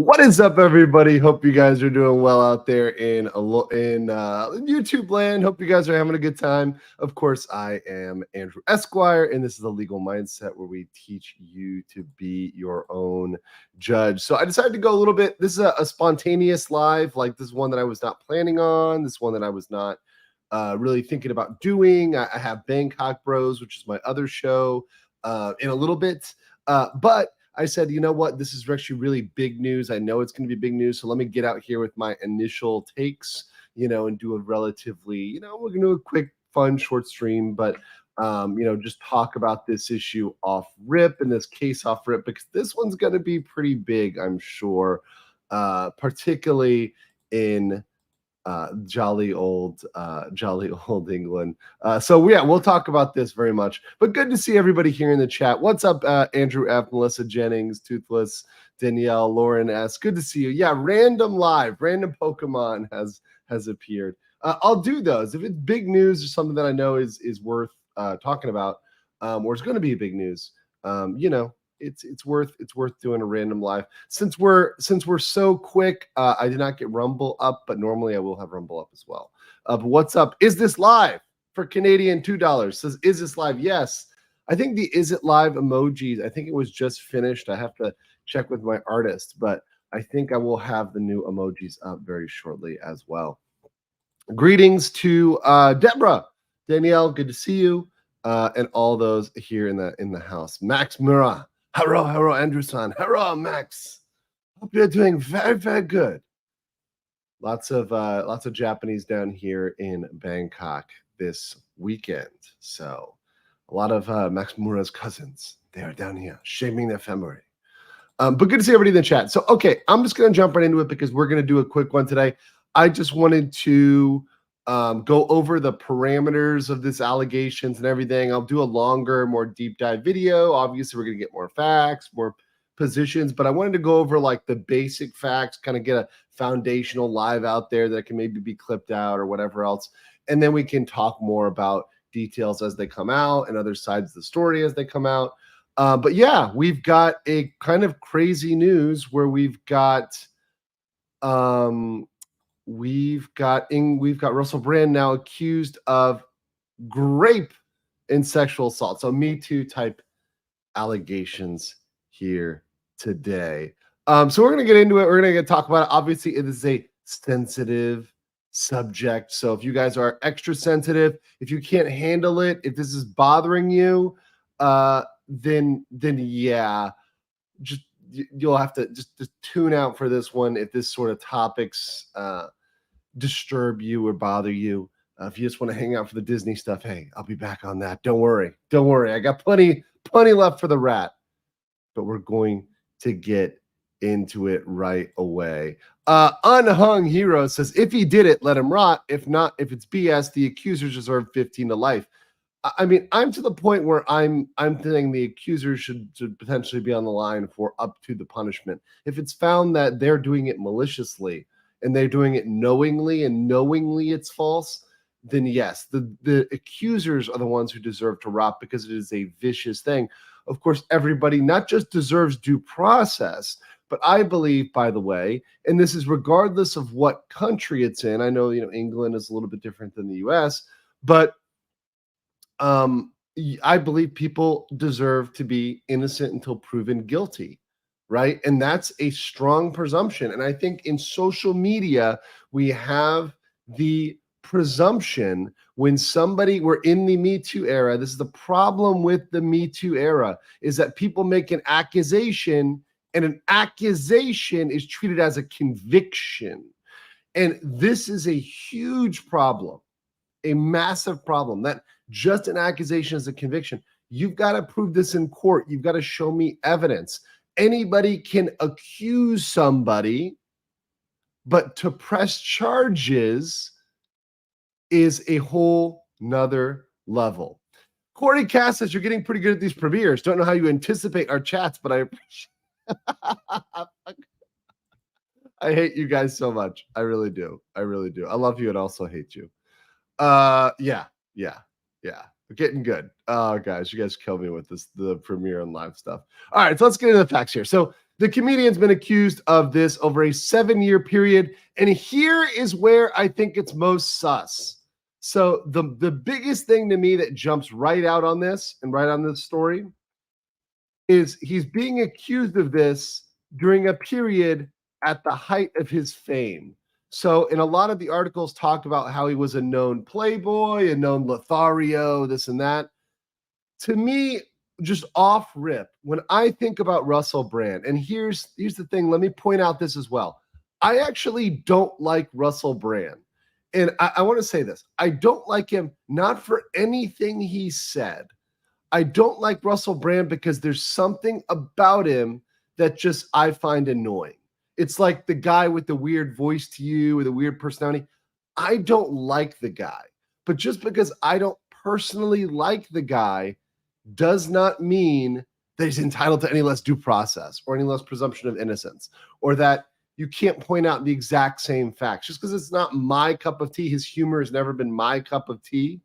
What is up, everybody? Hope you guys are doing well out there in YouTube land. Hope you guys are having a good time. Of course, I am Andrew Esquire, and this is a legal mindset where we teach you to be your own judge. So I decided to go a little bit. This is a spontaneous live. Like, this is one that I was not planning on. This one that I was not really thinking about doing. I have Bangkok Bros, which is my other show, in a little bit, but I said, you know what? This is actually really big news. I know it's going to be big news. So let me get out here with my initial takes, and do a relatively, we're going to do a quick, fun, short stream, but, just talk about this issue off rip and this case off rip, because this one's going to be pretty big, I'm sure, particularly in jolly old England. So yeah, we'll talk about this very much. But good to see everybody here in the chat. What's up, Andrew F, Melissa Jennings, Toothless, Danielle, Lauren S. Good to see you. Yeah, random Pokemon has appeared. I'll do those if it's big news or something that I know is worth talking about, or it's going to be big news. It's worth doing a random live. Since we're so quick, I did not get Rumble up, but normally I will have Rumble up as well. But what's up? Is this live? For Canadian $2 says, is this live? Yes. I think the is it live emojis, I think it was just finished. I have to check with my artist, but I think I will have the new emojis up very shortly as well. Greetings to Deborah, Danielle, good to see you, and all those here in the house. Max Murat. Hello, Andrew-san. Hello, Max. Hope you're doing very, very good. Lots of Japanese down here in Bangkok this weekend. So a lot of Max Mura's cousins, they are down here shaming their family. But good to see everybody in the chat. So, okay, I'm just going to jump right into it because we're going to do a quick one today. I just wanted to go over the parameters of this allegations and everything. I'll do a longer, more deep dive video. Obviously, we're going to get more facts, more positions, but I wanted to go over like the basic facts, kind of get a foundational live out there that can maybe be clipped out or whatever else. And then we can talk more about details as they come out and other sides of the story as they come out. But yeah, we've got a kind of crazy news where we've got Russell Brand now accused of rape and sexual assault. So Me Too type allegations here today. So we're going to get into it. We're going to talk about it. Obviously, it is a sensitive subject. So if you guys are extra sensitive, if you can't handle it, if this is bothering you, then yeah, you'll have to just tune out for this one if this sort of topics disturb you or bother you. If you just want to hang out for the Disney stuff, hey, I'll be back on that. Don't worry. I got plenty left for the rat. But we're going to get into it right away. Unhung Hero says, if he did it, let him rot. If not, if it's BS, the accusers deserve 15 to life. I mean, I'm to the point where I'm thinking the accusers should potentially be on the line for up to the punishment. If it's found that they're doing it maliciously and they're doing it knowingly and knowingly it's false, then yes, the accusers are the ones who deserve to rot because it is a vicious thing. Of course, everybody not just deserves due process, but I believe, by the way, and this is regardless of what country it's in. I know, England is a little bit different than the US, but I believe people deserve to be innocent until proven guilty, right? And that's a strong presumption. And I think in social media, we have the presumption when we're in the Me Too era. This is the problem with the Me Too era, is that people make an accusation and an accusation is treated as a conviction. And this is a huge problem, a massive problem, that just an accusation is a conviction. You've got to prove this in court. You've got to show me evidence. Anybody can accuse somebody, but to press charges is a whole nother level. Corey Cass says, you're getting pretty good at these premieres. Don't know how you anticipate our chats, but I appreciate I hate you guys so much. I really do. I love you and also hate you. Yeah. We're getting good. Oh, guys, you guys kill me with the premiere and live stuff. All right, so let's get into the facts here. So The comedian's been accused of this over a 7-year period. And here is where I think it's most sus. So the biggest thing to me that jumps right out on this and right on this story is he's being accused of this during a period at the height of his fame. So in a lot of the articles talk about how he was a known playboy, a known Lothario, this and that. To me, just off rip, when I think about Russell Brand, and here's the thing, let me point out this as well. I actually don't like Russell Brand. And I want to say this. I don't like him not for anything he said. I don't like Russell Brand because there's something about him that just I find annoying. It's like the guy with the weird voice to you, with a weird personality. I don't like the guy. But just because I don't personally like the guy does not mean that he's entitled to any less due process or any less presumption of innocence, or that you can't point out the exact same facts. Just because it's not my cup of tea, his humor has never been my cup of tea.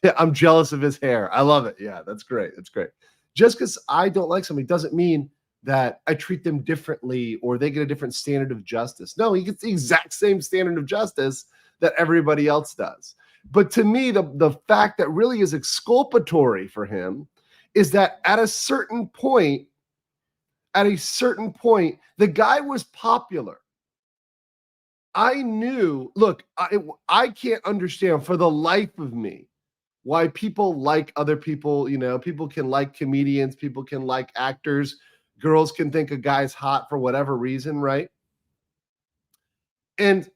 Yeah, I'm jealous of his hair. I love it. Yeah, that's great. That's great. Just because I don't like somebody doesn't mean that I treat them differently or they get a different standard of justice. No, he gets the exact same standard of justice that everybody else does. But to me, the fact that really is exculpatory for him is that at a certain point, the guy was popular. I knew, look, I can't understand for the life of me why people like other people. You know, people can like comedians, people can like actors, girls can think a guy's hot for whatever reason, right? And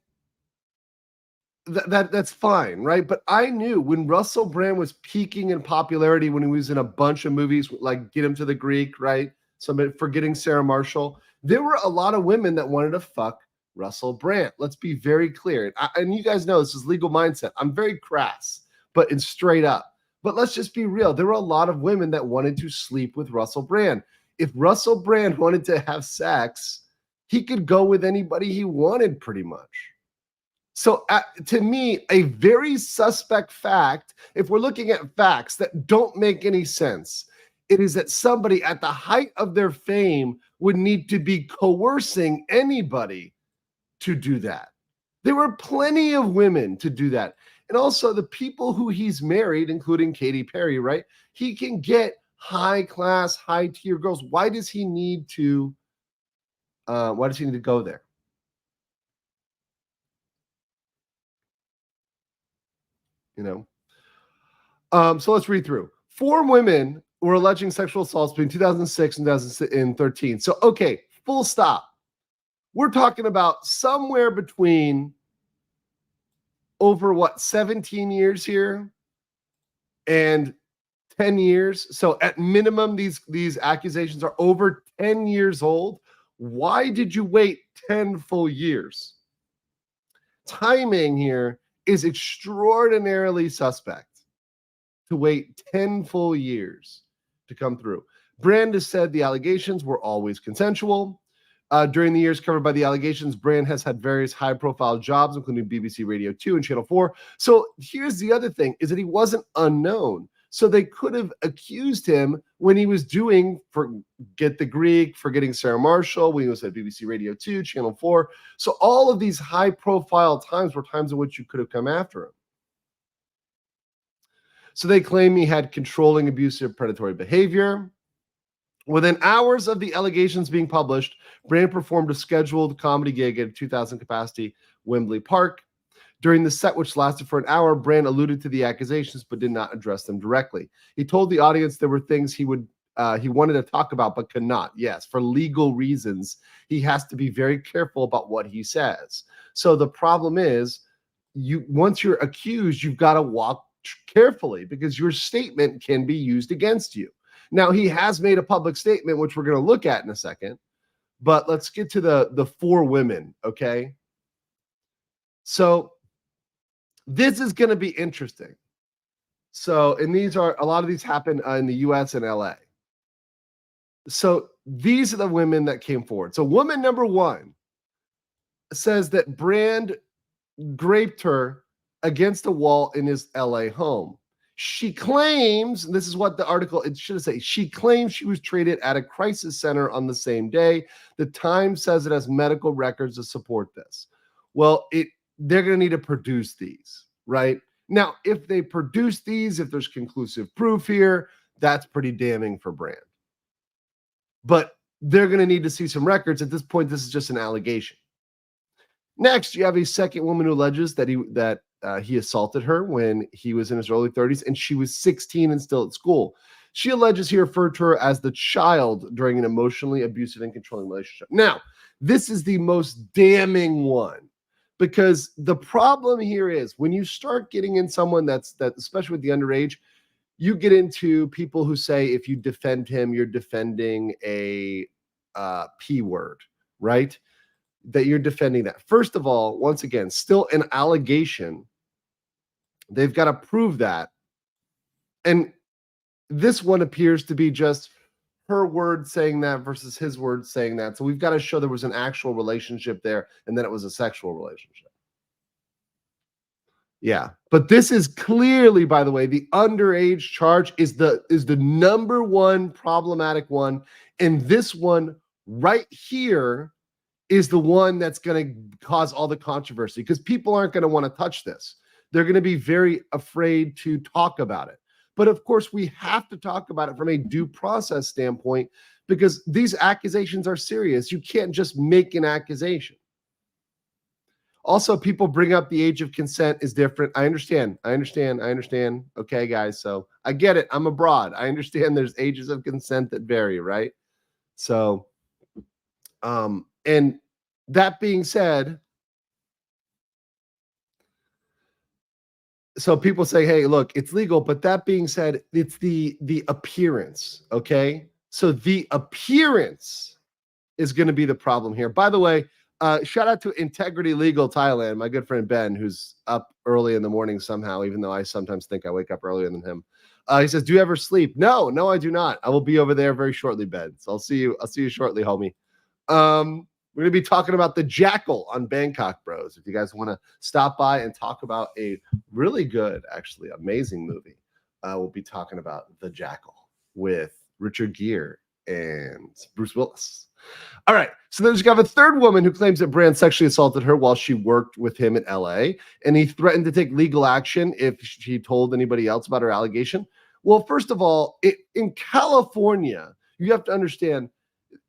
that's fine, right? But I knew when Russell Brand was peaking in popularity, when he was in a bunch of movies like Get Him to the Greek, right? Somebody Forgetting Sarah Marshall, there were a lot of women that wanted to fuck Russell Brand. Let's be very clear. And you guys know this is legal mindset. I'm very crass, but it's straight up. But let's just be real. There were a lot of women that wanted to sleep with Russell Brand. If Russell Brand wanted to have sex, he could go with anybody he wanted pretty much. So to me, a very suspect fact, if we're looking at facts that don't make any sense, it is that somebody at the height of their fame would need to be coercing anybody to do that. There were plenty of women to do that. And also the people who he's married, including Katy Perry, right? He can get high class, high tier girls. Why does he need to go there? You know? So let's read through. 4 women were alleging sexual assaults between 2006 and 2013. So, okay, full stop. We're talking about somewhere between over 17 years here and 10 years. So at minimum, these accusations are over 10 years old. Why did you wait 10 full years? Timing here is extraordinarily suspect to wait 10 full years to come through. Brand has said the allegations were always consensual. During the years covered by the allegations, Brand has had various high-profile jobs, including BBC Radio 2 and Channel 4. So here's the other thing, is that he wasn't unknown. So they could have accused him when he was doing Forget the Greek, Forgetting Sarah Marshall, when he was at BBC Radio 2, Channel 4. So all of these high-profile times were times in which you could have come after him. So they claim he had controlling, abusive, predatory behavior. Within hours of the allegations being published, Brand performed a scheduled comedy gig at a 2,000 capacity Wembley Park. During the set, which lasted for an hour, Brand alluded to the accusations but did not address them directly. He told the audience there were things he wanted to talk about but could not. Yes, for legal reasons, he has to be very careful about what he says. So the problem is, once you're accused, you've got to walk carefully because your statement can be used against you. Now, he has made a public statement, which we're going to look at in a second, but let's get to the 4 women, okay? So this is going to be interesting. So, and a lot of these happen in the US and LA. So these are the women that came forward. So woman number 1 says that Brand draped her against a wall in his LA home. She claims, and this is what the article, it should say, she claims she was treated at a crisis center on the same day. The Times says it has medical records to support this. Well, they're going to need to produce these, right? Now, if they produce these, if there's conclusive proof here, that's pretty damning for Brand. But they're going to need to see some records. At this point, this is just an allegation. Next, you have a second woman who alleges that he assaulted her when he was in his early 30s, and she was 16 and still at school. She alleges he referred to her as the child during an emotionally abusive and controlling relationship. Now, this is the most damning one, because the problem here is when you start getting in someone that especially with the underage, you get into people who say if you defend him, you're defending a P word, right? That you're defending that. First of all, once again, still an allegation. They've got to prove that. And this one appears to be just her word saying that versus his word saying that. So we've got to show there was an actual relationship there and then it was a sexual relationship. Yeah. But this is clearly, by the way, the underage charge is the number one problematic one. And this one right here is the one that's going to cause all the controversy because people aren't going to want to touch this. They're going to be very afraid to talk about it. But of course, we have to talk about it from a due process standpoint because these accusations are serious. You can't just make an accusation. Also, people bring up the age of consent is different. I understand. Okay, guys. So I get it. I'm abroad. I understand there's ages of consent that vary, right? So, and that being said, so people say, hey, look, it's legal. But that being said, it's the appearance. Okay. So the appearance is going to be the problem here. By the way, shout out to Integrity Legal Thailand, my good friend Ben, who's up early in the morning somehow, even though I sometimes think I wake up earlier than him. He says, do you ever sleep? No, I do not. I will be over there very shortly, Ben. So I'll see you shortly, homie. We're going to be talking about The Jackal on Bangkok Bros. If you guys want to stop by and talk about a really good, actually amazing movie, we'll be talking about The Jackal with Richard Gere and Bruce Willis. All right, so there's got a third woman who claims that Brand sexually assaulted her while she worked with him in LA, and he threatened to take legal action if she told anybody else about her allegation. Well, first of all, in California, you have to understand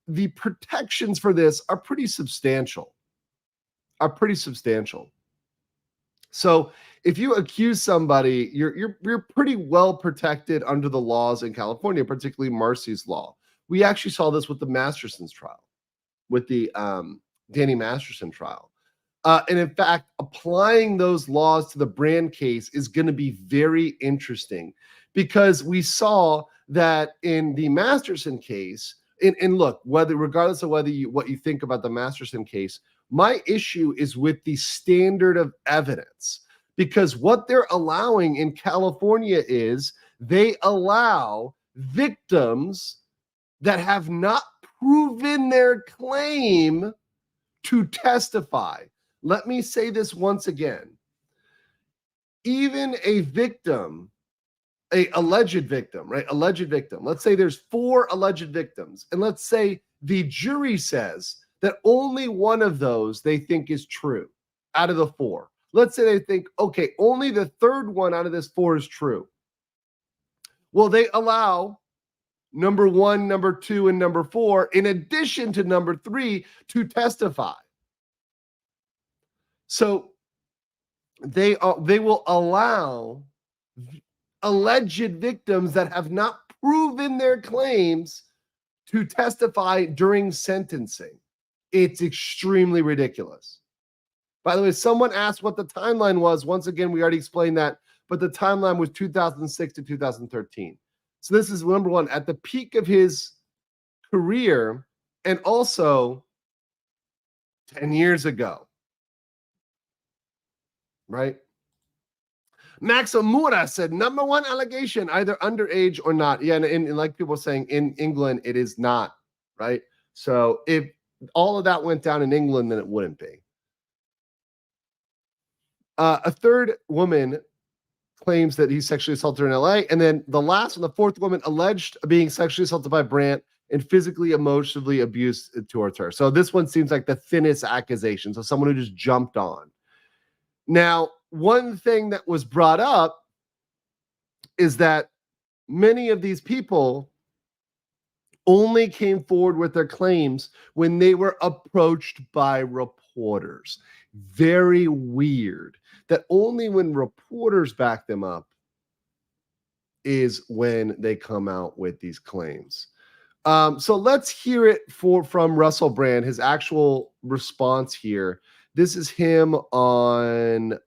the protections for this are pretty substantial. So if you accuse somebody, you're pretty well protected under the laws in California, particularly Marcy's law. We actually saw this with the Masterson's trial, with the Danny Masterson trial. And in fact, applying those laws to the Brand case is going to be very interesting because we saw that in the Masterson case, and look, regardless of what you think about the Masterson case, my issue is with the standard of evidence because what they're allowing in California is they allow victims that have not proven their claim to testify. Let me say this once again. Even a victim, alleged victim, right? Alleged victim. Let's say there's 4 alleged victims. And let's say the jury says that only one of those they think is true out of the 4. Let's say they think, okay, only the third one out of this 4 is true. Well, they allow number 1, number 2, and number 4, in addition to number 3, to testify. So they will allow alleged victims that have not proven their claims to testify during sentencing. It's extremely ridiculous. By the way, someone asked what the timeline was. Once again, we already explained that, but the timeline was 2006 to 2013. So this is number one, at the peak of his career, and also 10 years ago, right? Max Amura said, number one allegation, either underage or not. Yeah, and like people are saying, in England, it is not, right? So if all of that went down in England, then it wouldn't be. A third woman claims that he sexually assaulted her in LA. And then the last one, the fourth woman, alleged being sexually assaulted by Brandt and physically, emotionally abused towards her. So this one seems like the thinnest accusation. So someone who just jumped on. Now, one thing that was brought up is that many of these people only came forward with their claims when they were approached by reporters. Very weird that only when reporters back them up is when they come out with these claims. So let's hear it from Russell Brand, his actual response here. This is him on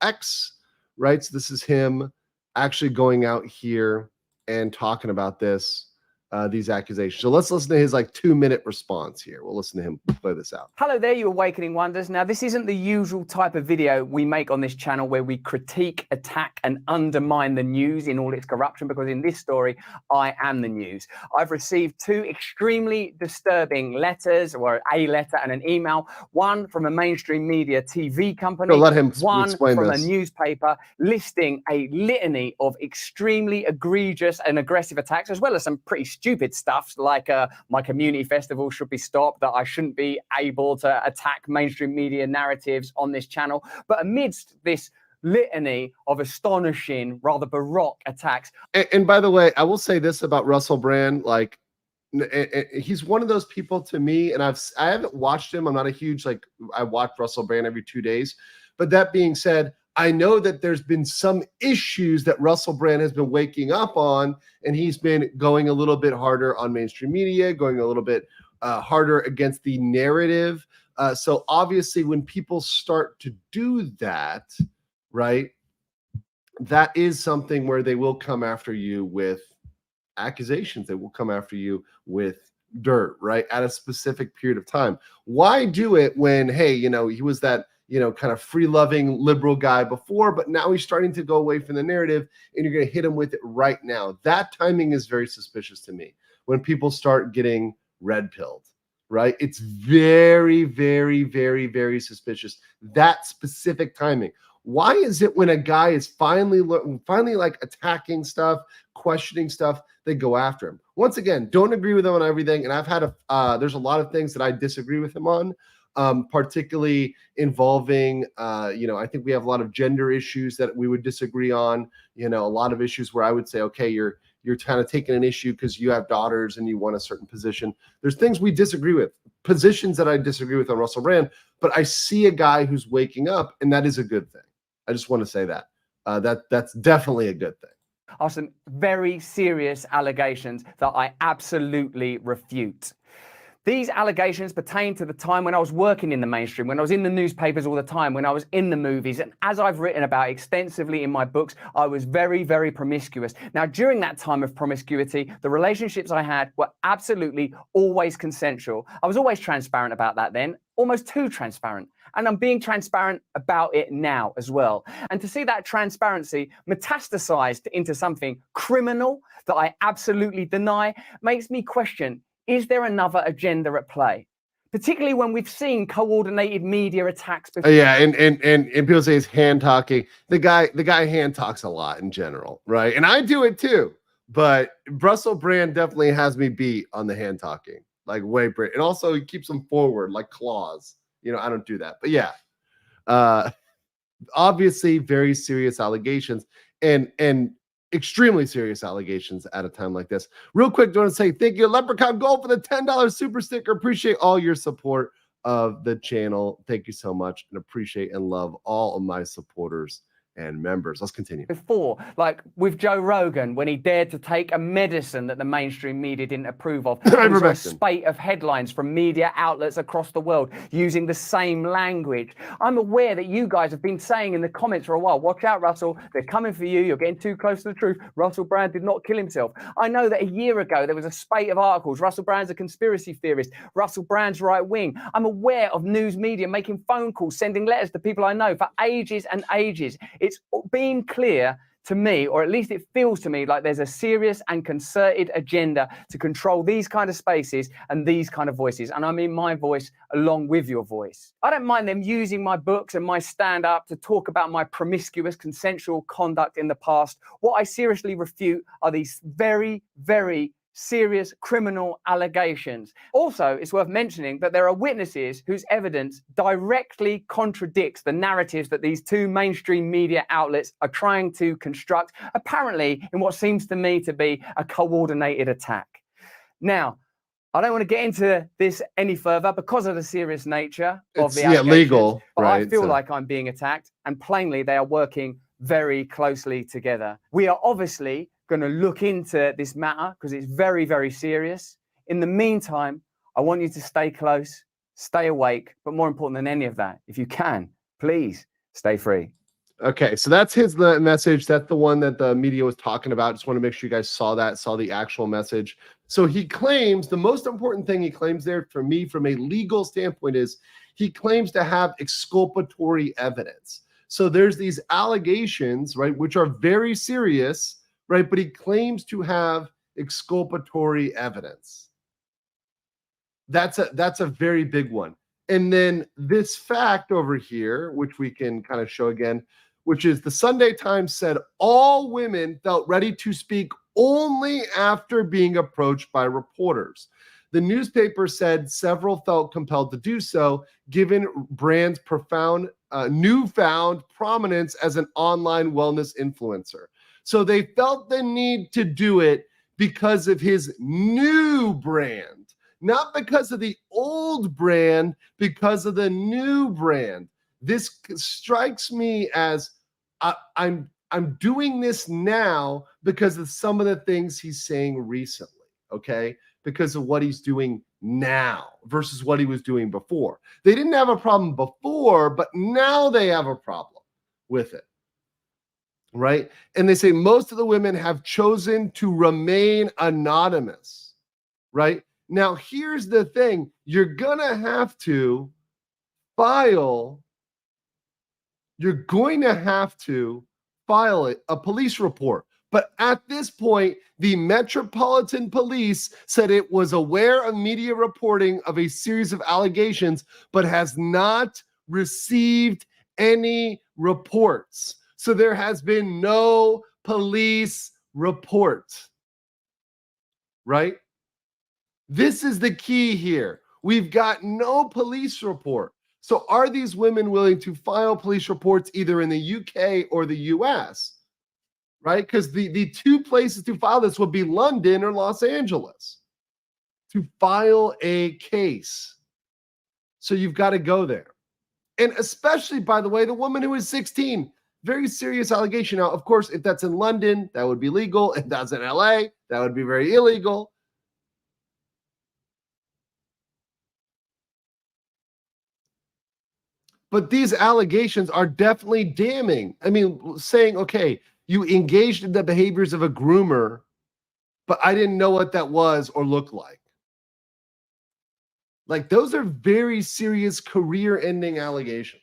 X, right? So this is him actually going out here and talking about these accusations. So let's listen to his like 2-minute response here. We'll listen to him play this out. Hello there, you Awakening Wonders. Now, this isn't the usual type of video we make on this channel where we critique, attack, and undermine the news in all its corruption, because in this story, I am the news. I've received 2 extremely disturbing letters, or a letter and an email, one from a mainstream media TV company, let him one from this. a newspaper, listing a litany of extremely egregious and aggressive attacks, as well as some pretty stupid stuff like my community festival should be stopped, that I shouldn't be able to attack mainstream media narratives on this channel. But amidst this litany of astonishing, rather baroque attacks. And by the way, I will say this about Russell Brand, like he's one of those people to me, and I haven't watched him. I'm not a huge, like, I watch Russell Brand every 2 days. But that being said, I know that there's been some issues that Russell Brand has been waking up on, and he's been going a little bit harder on mainstream media, going a little bit harder against the narrative. So obviously when people start to do that, right, that is something where they will come after you with accusations. They will come after you with dirt, right, at a specific period of time. Why do it when, hey, you know, he was that, you know, kind of free-loving liberal guy before, but now he's starting to go away from the narrative, and you're going to hit him with it right now? That timing is very suspicious to me. When people start getting red-pilled, right? It's very, very, very, very suspicious. That specific timing. Why is it when a guy is finally like attacking stuff, questioning stuff, they go after him? Once again, don't agree with him on everything, and I've had there's a lot of things that I disagree with him on. Particularly involving, you know, I think we have a lot of gender issues that we would disagree on. You know, a lot of issues where I would say, okay, you're kind of taking an issue because you have daughters and you want a certain position. There's things we disagree with, positions that I disagree with on Russell Brand, but I see a guy who's waking up, and that is a good thing. I just want to say that. That's definitely a good thing. Are some very serious allegations that I absolutely refute. These allegations pertain to the time when I was working in the mainstream, when I was in the newspapers all the time, when I was in the movies. And as I've written about extensively in my books, I was very, very promiscuous. Now, during that time of promiscuity, the relationships I had were absolutely always consensual. I was always transparent about that then, almost too transparent. And I'm being transparent about it now as well. And to see that transparency metastasized into something criminal that I absolutely deny makes me question, is there another agenda at play? Particularly when we've seen coordinated media attacks before. Yeah, and people say he's hand talking. The guy hand talks a lot in general, right? And I do it too. But Russell Brand definitely has me beat on the hand talking, like way great. And also he keeps them forward like claws. You know, I don't do that. But yeah, obviously very serious allegations and extremely serious allegations at a time like this. Real quick, I want to say thank you, Leprechaun Gold, for the $10 super sticker. Appreciate all your support of the channel. Thank you so much, and appreciate and love all of my supporters and members. Let's continue. Before, like with Joe Rogan, when he dared to take a medicine that the mainstream media didn't approve of. There a spate of headlines from media outlets across the world using the same language. I'm aware that you guys have been saying in the comments for a while, watch out, Russell, they're coming for you, you're getting too close to the truth. Russell Brand did not kill himself. I know that a year ago there was a spate of articles, Russell Brand's a conspiracy theorist, Russell Brand's right wing. I'm aware of news media making phone calls, sending letters to people I know for ages and ages. It's been clear to me, or at least it feels to me, like there's a serious and concerted agenda to control these kind of spaces and these kind of voices. And I mean my voice along with your voice. I don't mind them using my books and my stand-up to talk about my promiscuous consensual conduct in the past. What I seriously refute are these very, very serious criminal allegations. Also, it's worth mentioning that there are witnesses whose evidence directly contradicts the narratives that these two mainstream media outlets are trying to construct, apparently in what seems to me to be a coordinated attack. Now, I don't want to get into this any further because of the serious nature of the allegations, legal, but right? I feel like I'm being attacked, and plainly they are working very closely together. We are obviously going to look into this matter because it's very, very serious. In the meantime, I want you to stay close, stay awake, but more important than any of that, if you can, please stay free. Okay, so that's his message. That's the one that the media was talking about. Just want to make sure you guys saw that, saw the actual message. So he claims, the most important thing he claims there for me from a legal standpoint is he claims to have exculpatory evidence. So there's these allegations, right, which are very serious, right? But he claims to have exculpatory evidence. That's a very big one. And then this fact over here, which we can kind of show again, which is the Sunday Times said all women felt ready to speak only after being approached by reporters. The newspaper said several felt compelled to do so, given brand's newfound prominence as an online wellness influencer. So they felt the need to do it because of his new brand, not because of the old brand, because of the new brand. This strikes me as I'm doing this now because of some of the things he's saying recently, okay? Because of what he's doing now versus what he was doing before. They didn't have a problem before, but now they have a problem with it. Right? And they say most of the women have chosen to remain anonymous, right? Now, here's the thing. You're going to have to file a police report. But at this point, the Metropolitan Police said it was aware of media reporting of a series of allegations, but has not received any reports. So there has been no police report, right? This is the key here. We've got no police report. So are these women willing to file police reports either in the UK or the US, right? Because the two places to file this would be London or Los Angeles to file a case. So you've got to go there. And especially, by the way, the woman who is 16, very serious allegation. Now, of course, if that's in London, that would be legal. If that's in LA, that would be very illegal. But these allegations are definitely damning. I mean, saying, okay, you engaged in the behaviors of a groomer, but I didn't know what that was or looked like. Like, those are very serious career-ending allegations.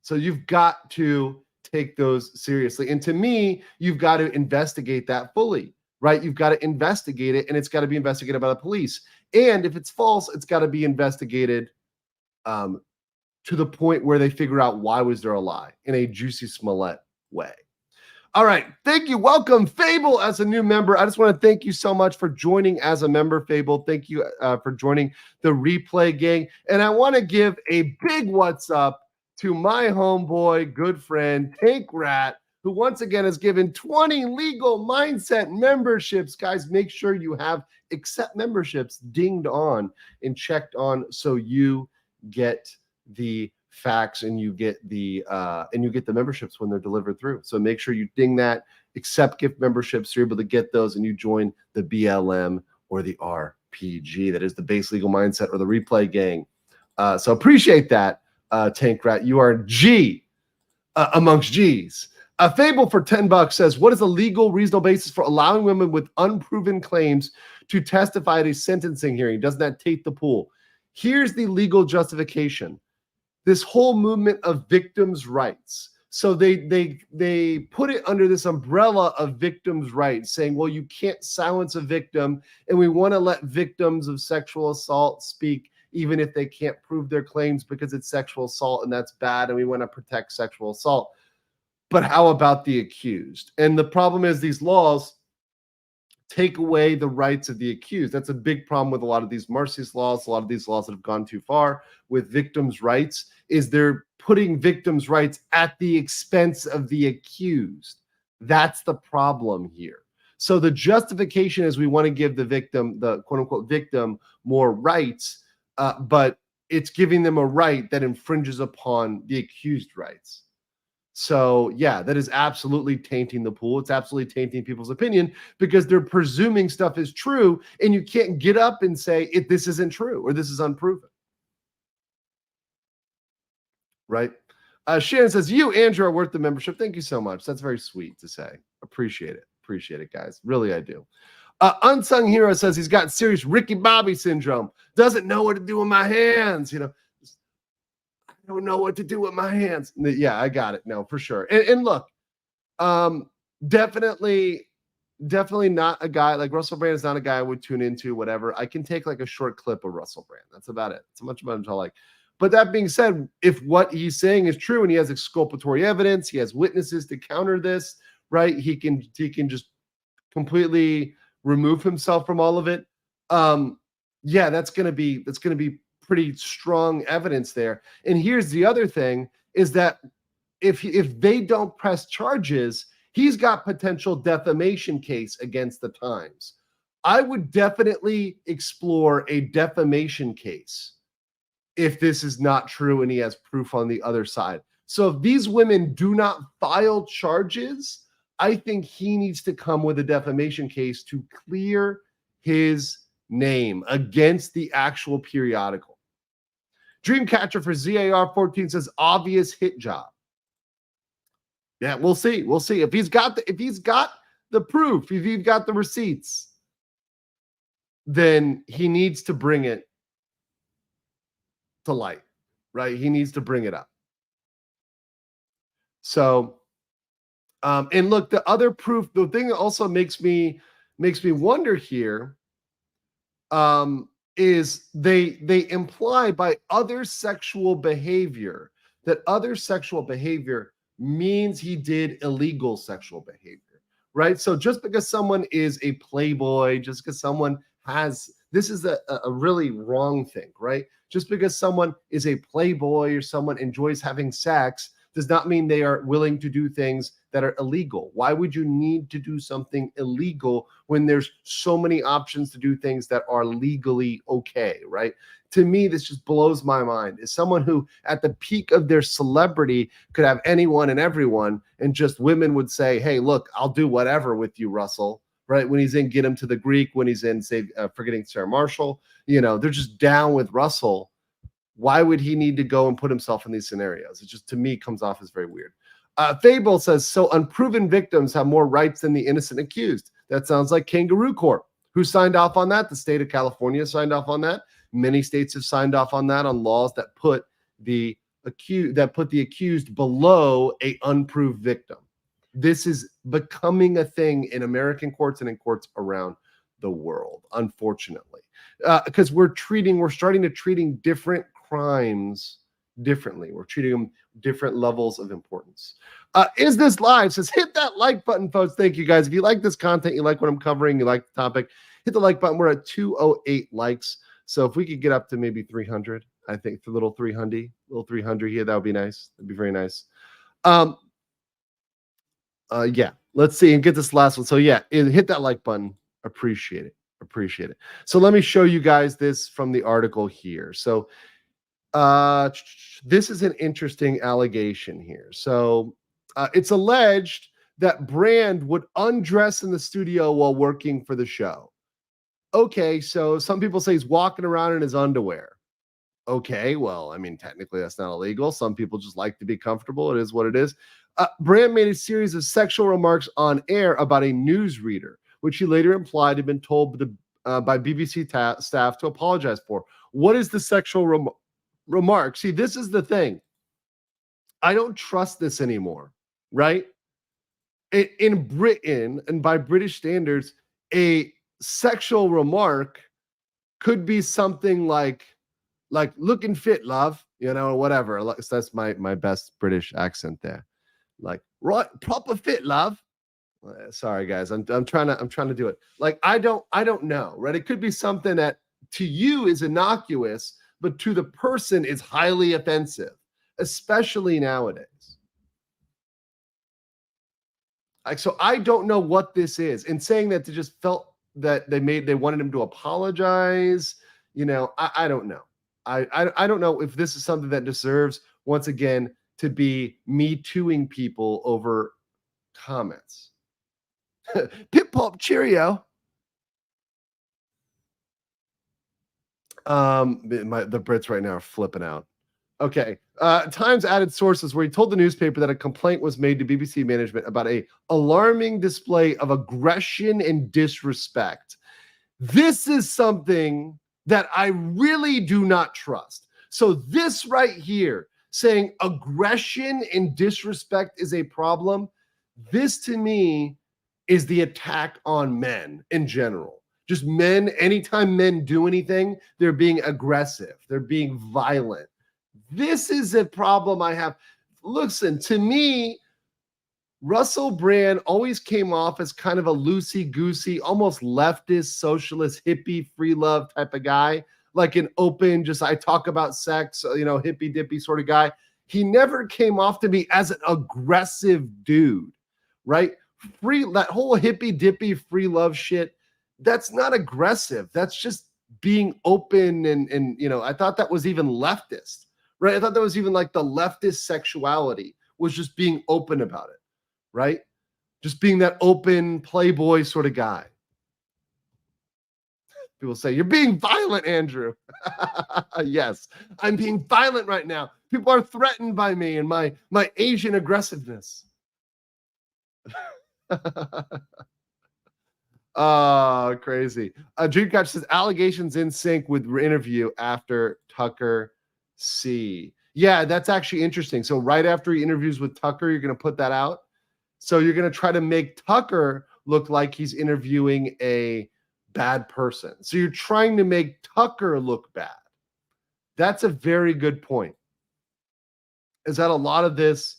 So you've got to take those seriously. And to me, you've got to investigate that fully, right? You've got to investigate it, and it's got to be investigated by the police. And if it's false, it's got to be investigated to the point where they figure out why was there a lie in a Juicy Smollett way. All right. Thank you. Welcome, Fable, as a new member. I just want to thank you so much for joining as a member, Fable. Thank you for joining the replay gang. And I want to give a big what's up to my homeboy, good friend, Tank Rat, who once again has given 20 legal mindset memberships. Guys, make sure you have accept memberships dinged on and checked on so you get the facts and you get the memberships when they're delivered through. So make sure you ding that, accept gift memberships, so you're able to get those and you join the BLM or the RPG. That is the base legal mindset or the replay gang. So appreciate that, Tank Rat. You are G amongst G's. A Fable for $10 says, what is a legal reasonable basis for allowing women with unproven claims to testify at a sentencing hearing? Doesn't that take the pool? Here's the legal justification. This whole movement of victims' rights. So they put it under this umbrella of victims' rights, saying, well, you can't silence a victim, and we want to let victims of sexual assault speak even if they can't prove their claims because it's sexual assault and that's bad, and we want to protect sexual assault. But how about the accused? And the problem is these laws take away the rights of the accused. That's a big problem with a lot of these Marsy's laws, a lot of these laws that have gone too far with victims' rights, is they're putting victims' rights at the expense of the accused. That's the problem here. So the justification is we want to give the victim, the quote-unquote victim, more rights, but it's giving them a right that infringes upon the accused rights. So yeah, that is absolutely tainting the pool. It's absolutely tainting people's opinion because they're presuming stuff is true, and you can't get up and say this isn't true or this is unproven. Right? Shannon says, you, Andrew, are worth the membership. Thank you so much. That's very sweet to say. Appreciate it. Appreciate it, guys. Really, I do. Unsung Hero says he's got serious Ricky Bobby syndrome. Doesn't know what to do with my hands. I don't know what to do with my hands. Yeah, I got it. No, for sure. And look, definitely not a guy like Russell Brand is not a guy I would tune into, whatever. I can take like a short clip of Russell Brand. That's about it. It's much about him I like. But that being said, if what he's saying is true and he has exculpatory evidence, he has witnesses to counter this, right? He can just completely remove himself from all of it. Yeah, that's gonna be pretty strong evidence there. And here's the other thing is that if they don't press charges, he's got potential defamation case against the Times. I would definitely explore a defamation case if this is not true and he has proof on the other side. So if these women do not file charges, I think he needs to come with a defamation case to clear his name against the actual periodical. Dreamcatcher for ZAR14 says obvious hit job. Yeah, we'll see. We'll see if he's got the proof, if he's got the receipts, then he needs to bring it to light, right? He needs to bring it up. So, and look, the other proof, the thing that also makes me wonder here, is they imply by other sexual behavior that other sexual behavior means he did illegal sexual behavior, right? So just because someone is a playboy, just because someone has, this is a really wrong thing, right? Just because someone is a playboy or someone enjoys having sex does not mean they are willing to do things that are illegal. Why would you need to do something illegal when there's so many options to do things that are legally okay, right? To me, this just blows my mind. Is someone who at the peak of their celebrity could have anyone and everyone, and just women would say, hey, look, I'll do whatever with you, Russell, right? When he's in Get Him to the Greek, when he's in, say, Forgetting Sarah Marshall, they're just down with Russell. Why would he need to go and put himself in these scenarios? It just, to me, comes off as very weird. Fable says, so unproven victims have more rights than the innocent accused. That sounds like Kangaroo Court. Who signed off on that? The state of California signed off on that. Many states have signed off on that, on laws that put the accused below a unproved victim. This is becoming a thing in American courts and in courts around the world, unfortunately, because we're starting to treating different crimes differently. We're treating them different levels of importance. Is this live? Says hit that like button, folks. Thank you, guys. If you like this content, you like what I'm covering, you like the topic, hit the like button. We're at 208 likes. So if we could get up to maybe 300, I think the little 300 here, that would be nice. That'd be very nice. Yeah, let's see and get this last one. So yeah, hit that like button. Appreciate it. So let me show you guys this from the article here. So this is an interesting allegation here. So it's alleged that Brand would undress in the studio while working for the show. Okay, so some people say he's walking around in his underwear. Okay, well, I mean, technically that's not illegal. Some people just like to be comfortable. It is what it is. Brand made a series of sexual remarks on air about a newsreader, which he later implied had been told by BBC staff to apologize for. What is the sexual remark? See, this is the thing. I don't trust this anymore, right? In Britain, and by British standards, a sexual remark could be something like looking fit, love, or whatever. So that's my best British accent there. Like, right, proper fit, love. Sorry, guys. I'm trying to do it. Like, I don't know, right? It could be something that to you is innocuous, but to the person is highly offensive, especially nowadays. Like, so I don't know what this is. And saying that they just felt that they wanted him to apologize. I don't know. I don't know if this is something that deserves, once again, to be me tooing people over comments. Pip pop cheerio. The Brits right now are flipping out. Okay. Times added sources where he told the newspaper that a complaint was made to BBC management about a alarming display of aggression and disrespect. This is something that I really do not trust. So this right here, saying aggression and disrespect is a problem, this to me is the attack on men in general. Just men, anytime men do anything, they're being aggressive. They're being violent. This is a problem I have. Listen, to me, Russell Brand always came off as kind of a loosey-goosey, almost leftist, socialist, hippie, free love type of guy, like an open, just I talk about sex, hippy-dippy sort of guy. He never came off to me as an aggressive dude, right? That whole hippy-dippy free love shit, that's not aggressive. That's just being open and I thought that was even leftist, right? I thought that was even like the leftist sexuality was just being open about it. Right? Just being that open playboy sort of guy. People say, you're being violent, Andrew. Yes, I'm being violent right now. People are threatened by me and my Asian aggressiveness. Oh, crazy. Dreamcatch says, allegations in sync with interview after Tucker C. Yeah, that's actually interesting. So right after he interviews with Tucker, you're going to put that out. So you're going to try to make Tucker look like he's interviewing a bad person. So you're trying to make Tucker look bad. That's a very good point. Is that a lot of this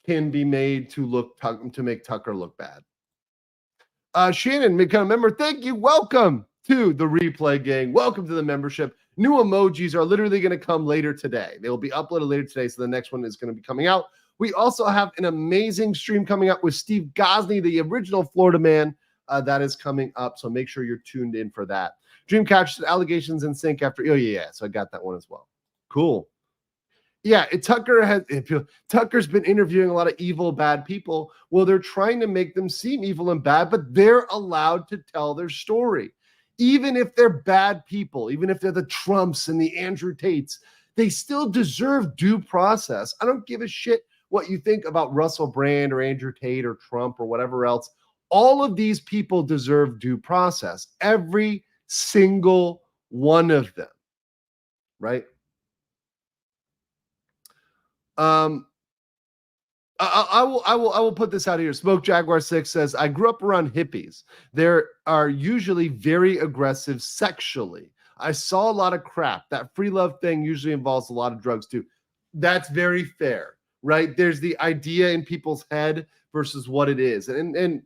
can be made to make Tucker look bad. Shannon, become a member. Thank you. Welcome to the replay gang. Welcome to the membership. New emojis are literally going to come later today. They will be uploaded later today. So the next one is going to be coming out. We also have an amazing stream coming up with Steve Gosney, the original Florida man. That is coming up, so make sure you're tuned in for that. Dreamcatcher said allegations in sync after. Oh yeah, so I got that one as well. Cool. Yeah, Tucker's been interviewing a lot of evil, bad people. Well, they're trying to make them seem evil and bad, but they're allowed to tell their story, even if they're bad people, even if they're the Trumps and the Andrew Tates. They still deserve due process. I don't give a shit what you think about Russell Brand or Andrew Tate or Trump or whatever else. All of these people deserve due process. Every single one of them, right? I will put this out here. Smoke Jaguar 6 says, I grew up around hippies. They are usually very aggressive sexually. I saw a lot of crap. That free love thing usually involves a lot of drugs too. That's very fair. Right? There's the idea in people's head versus what it is. And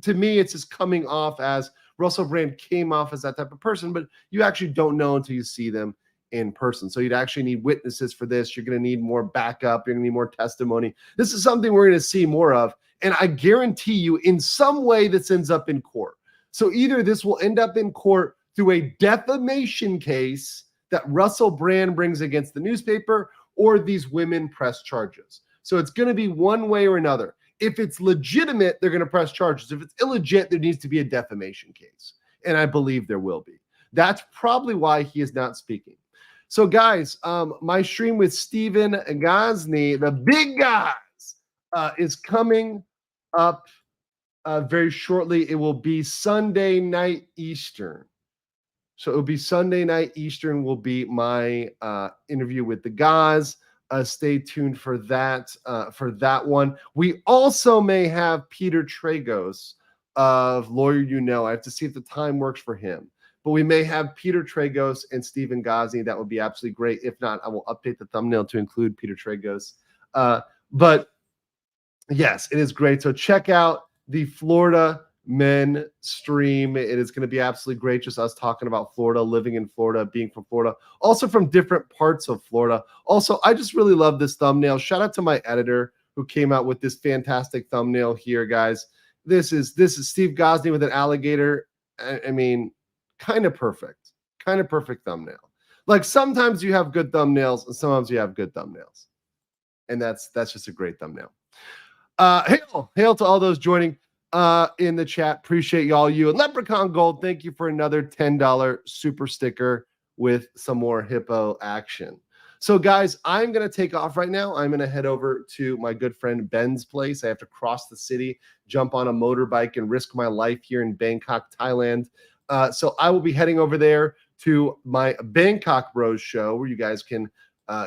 to me, it's just coming off as Russell Brand came off as that type of person, but you actually don't know until you see them in person. So you'd actually need witnesses for this. You're going to need more backup. You're going to need more testimony. This is something we're going to see more of. And I guarantee you in some way this ends up in court. So either this will end up in court through a defamation case that Russell Brand brings against the newspaper, or these women press charges. So it's going to be one way or another. If it's legitimate, they're going to press charges. If it's illegit, there needs to be a defamation case. And I believe there will be. That's probably why he is not speaking. So guys, my stream with Stephen Gosney, the big guys, is coming up very shortly. It will be Sunday night Eastern. So it will be Sunday night Eastern will be my interview with the guys. Stay tuned for that one. We also may have Peter Tragos of Lawyer You Know. I have to see if the time works for him. But we may have Peter Tragos and Stephen Ghazni. That would be absolutely great. If not, I will update the thumbnail to include Peter Tragos. But yes, it is great. So check out the Florida Men stream. It is going to be absolutely great. Just us talking about Florida, living in Florida, being from Florida, also from different parts of Florida. Also, I just really love this thumbnail. Shout out to my editor who came out with this fantastic thumbnail here, guys. This is Steve Ghazni with an alligator. I mean, kind of perfect thumbnail. Like sometimes you have good thumbnails and sometimes you have good thumbnails. And that's just a great thumbnail. Hail to all those joining in the chat. Appreciate y'all. You and Leprechaun Gold, thank you for another $10 super sticker with some more hippo action. So guys, I'm going to take off right now. I'm going to head over to my good friend Ben's place. I have to cross the city, jump on a motorbike, and risk my life here in Bangkok, Thailand. So I will be heading over there to my Bangkok Bros show where you guys can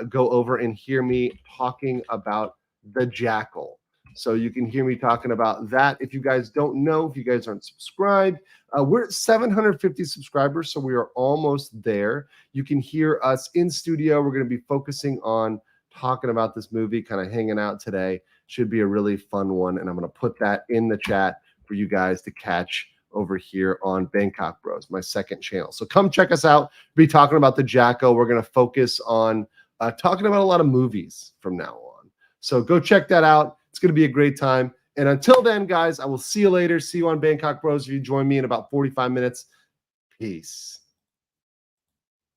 go over and hear me talking about the Jackal. So you can hear me talking about that. If you guys don't know, if you guys aren't subscribed, we're at 750 subscribers, so we are almost there. You can hear us in studio. We're going to be focusing on talking about this movie, kind of hanging out today. Should be a really fun one, and I'm going to put that in the chat for you guys to catch over here on Bangkok Bros, my second channel. So come check us out. We'll be talking about the Jackal. We're going to focus on talking about a lot of movies from now on. So go check that out. It's going to be a great time. And until then, guys, I will see you later. See you on Bangkok Bros if you join me in about 45 minutes. Peace.